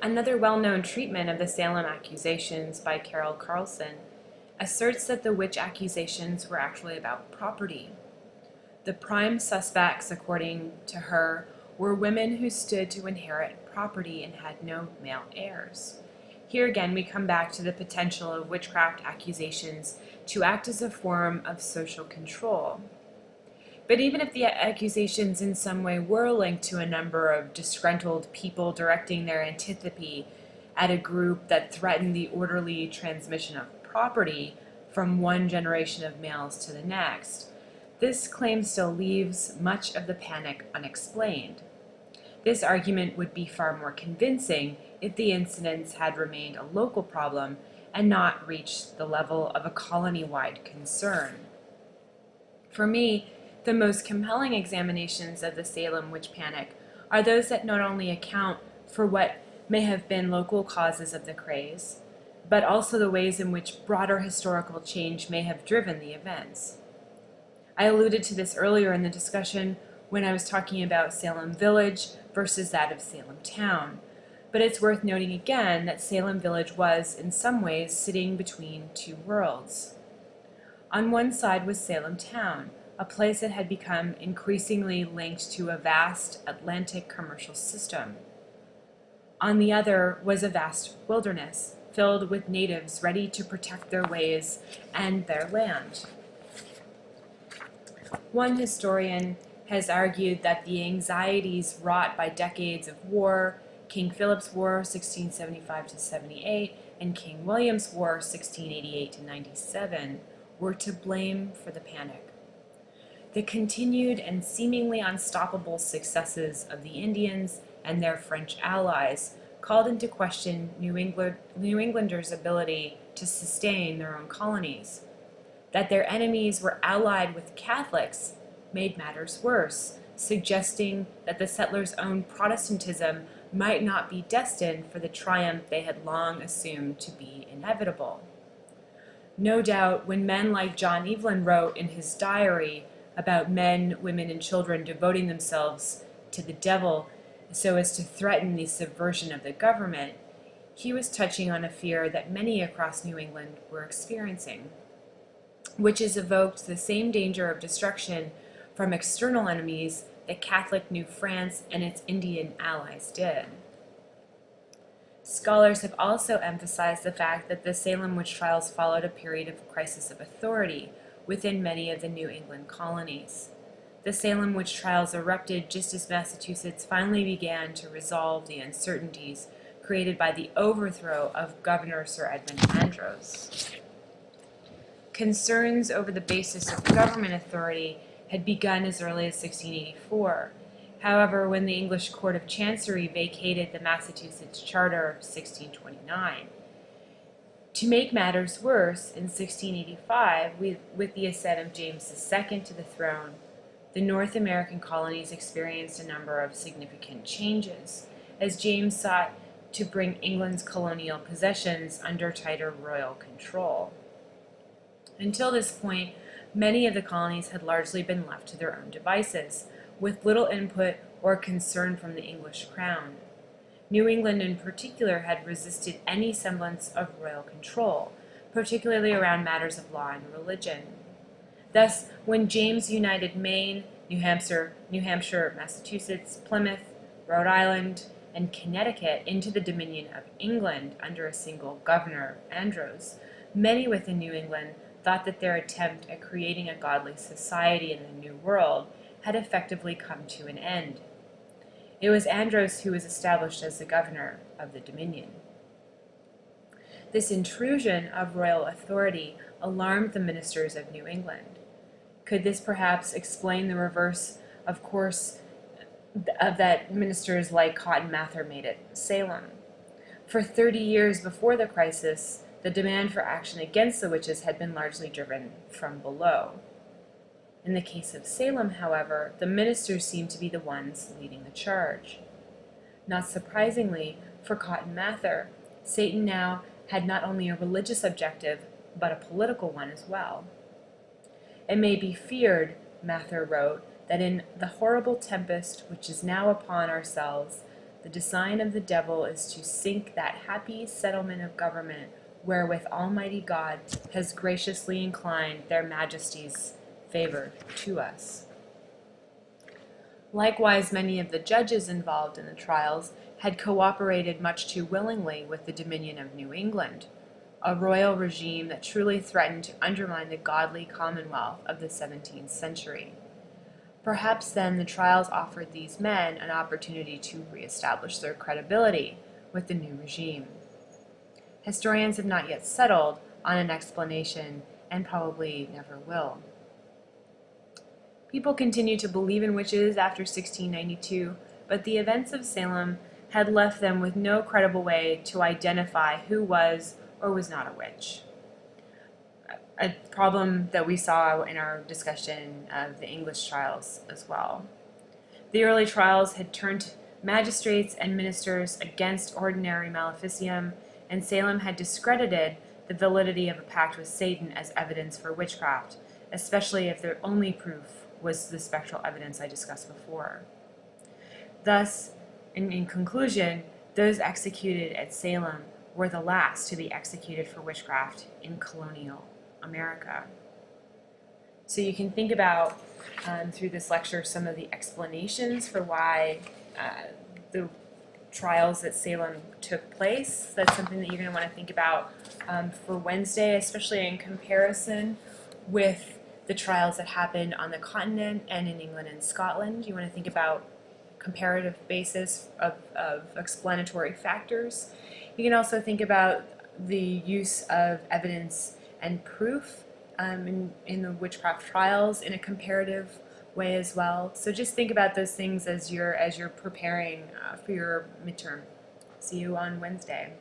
Another well-known treatment of the Salem accusations by Carol Carlson asserts that the witch accusations were actually about property. The prime suspects, according to her, were women who stood to inherit property and had no male heirs. Here again, we come back to the potential of witchcraft accusations to act as a form of social control. But even if the accusations in some way were linked to a number of disgruntled people directing their antipathy at a group that threatened the orderly transmission of property from one generation of males to the next, this claim still leaves much of the panic unexplained. This argument would be far more convincing if the incidents had remained a local problem and not reached the level of a colony-wide concern. For me, the most compelling examinations of the Salem witch panic are those that not only account for what may have been local causes of the craze, but also the ways in which broader historical change may have driven the events. I alluded to this earlier in the discussion when I was talking about Salem Village versus that of Salem Town, but it's worth noting again that Salem Village was, in some ways, sitting between two worlds. On one side was Salem Town, a place that had become increasingly linked to a vast Atlantic commercial system. On the other was a vast wilderness, filled with natives ready to protect their ways and their land. One historian has argued that the anxieties wrought by decades of war, King Philip's War 1675 to 78 and King William's War 1688 to 97, were to blame for the panic. The continued and seemingly unstoppable successes of the Indians and their French allies called into question New Englanders' ability to sustain their own colonies. That their enemies were allied with Catholics made matters worse, suggesting that the settlers' own Protestantism might not be destined for the triumph they had long assumed to be inevitable. No doubt, when men like John Evelyn wrote in his diary about men, women, and children devoting themselves to the devil so as to threaten the subversion of the government, he was touching on a fear that many across New England were experiencing, which has evoked the same danger of destruction from external enemies that Catholic New France and its Indian allies did. Scholars have also emphasized the fact that the Salem witch trials followed a period of crisis of authority within many of the New England colonies. The Salem witch trials erupted just as Massachusetts finally began to resolve the uncertainties created by the overthrow of Governor Sir Edmund Andros. Concerns over the basis of government authority had begun as early as 1684. However, when the English Court of Chancery vacated the Massachusetts Charter of 1629, to make matters worse, in 1685, with the ascent of James II to the throne, the North American colonies experienced a number of significant changes, as James sought to bring England's colonial possessions under tighter royal control. Until this point, many of the colonies had largely been left to their own devices, with little input or concern from the English crown. New England in particular had resisted any semblance of royal control, particularly around matters of law and religion. Thus, when James united Maine, New Hampshire, Massachusetts, Plymouth, Rhode Island, and Connecticut into the Dominion of England under a single governor, Andros, many within New England thought that their attempt at creating a godly society in the New World had effectively come to an end. It was Andros who was established as the governor of the Dominion. This intrusion of royal authority alarmed the ministers of New England. Could this perhaps explain the reverse of course of that ministers like Cotton Mather made at Salem? For 30 years before the crisis, the demand for action against the witches had been largely driven from below. In the case of Salem, however, the ministers seemed to be the ones leading the charge. Not surprisingly, for Cotton Mather, Satan now had not only a religious objective, but a political one as well. It may be feared, Mather wrote, that in the horrible tempest which is now upon ourselves, The design of the devil is to sink that happy settlement of government wherewith Almighty God has graciously inclined their majesties' favor to us. Likewise, many of the judges involved in the trials had cooperated much too willingly with the Dominion of New England, a royal regime that truly threatened to undermine the godly commonwealth of the 17th century. Perhaps then the trials offered these men an opportunity to reestablish their credibility with the new regime. Historians have not yet settled on an explanation and probably never will. People continued to believe in witches after 1692, but the events of Salem had left them with no credible way to identify who was or was not a witch. A problem that we saw in our discussion of the English trials as well. The early trials had turned magistrates and ministers against ordinary maleficium, and Salem had discredited the validity of a pact with Satan as evidence for witchcraft, especially if their only proof was the spectral evidence I discussed before. Thus, in conclusion, those executed at Salem were the last to be executed for witchcraft in colonial America. So you can think about through this lecture some of the explanations for why the trials at Salem took place. That's something that you're going to want to think about for Wednesday, especially in comparison with the trials that happened on the continent and in England and Scotland. You want to think about comparative basis of explanatory factors. You can also think about the use of evidence and proof in the witchcraft trials in a comparative way as well. So just think about those things as you're preparing for your midterm. See you on Wednesday.